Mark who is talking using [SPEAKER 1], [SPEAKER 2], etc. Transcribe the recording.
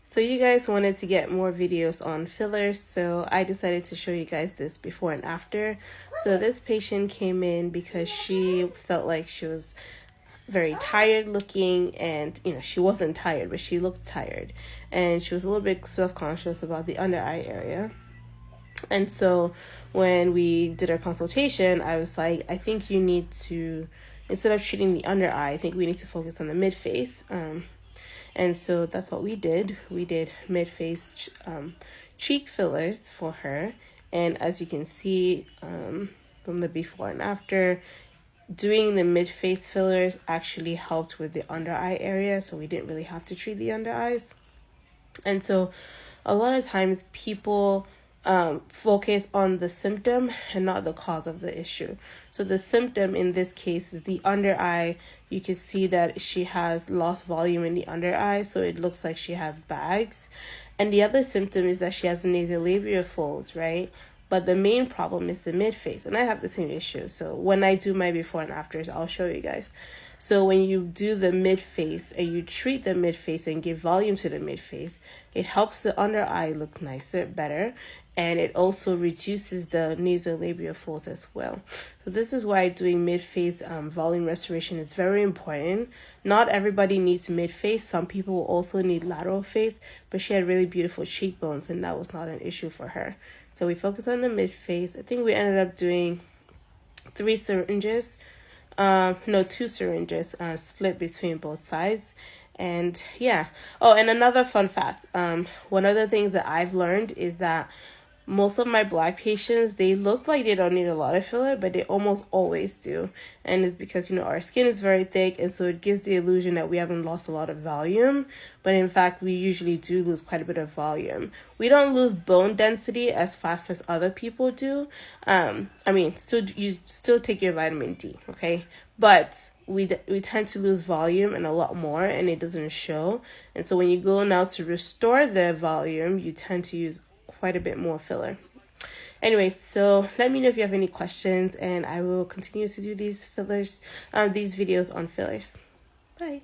[SPEAKER 1] So you guys wanted to get more videos on fillers, so I decided to show you guys this before and after. So this patient came in because she felt like she was very tired looking, and she wasn't tired, but she looked tired, and she was a little bit self-conscious about the under eye area. And so when we did our consultation, I was like, I think you need to, instead of treating the under eye, I think we need to focus on the mid face. And so that's what we did. We did mid-face cheek fillers for her. And as you can see from the before and after, doing the mid-face fillers actually helped with the under eye area. So we didn't really have to treat the under eyes. And so a lot of times people focus on the symptom and not the cause of the issue. So the symptom in this case is the under eye. You can see that she has lost volume in the under eye, so it looks like she has bags. And the other symptom is that she has nasolabial folds, right? But the main problem is the mid face, and I have the same issue. So when I do my before and afters, I'll show you guys. So when you do the mid face and you treat the mid face and give volume to the mid face, it helps the under eye look nicer, better, and it also reduces the nasolabial folds as well. So this is why doing mid face volume restoration is very important. Not everybody needs mid face. Some people will also need lateral face, but she had really beautiful cheekbones, and that was not an issue for her. So we focus on the mid face. I think we ended up doing 2 syringes split between both sides. And yeah. Oh, and another fun fact. One of the things that I've learned is that most of my Black patients, they look like they don't need a lot of filler, but they almost always do. And it's because, our skin is very thick, and so it gives the illusion that we haven't lost a lot of volume. But in fact, we usually do lose quite a bit of volume. We don't lose bone density as fast as other people do. You still take your vitamin D, okay? But we tend to lose volume and a lot more, and it doesn't show. And so when you go now to restore the volume, you tend to use quite a bit more filler. Anyway, so let me know if you have any questions, and I will continue to do these videos on fillers. Bye.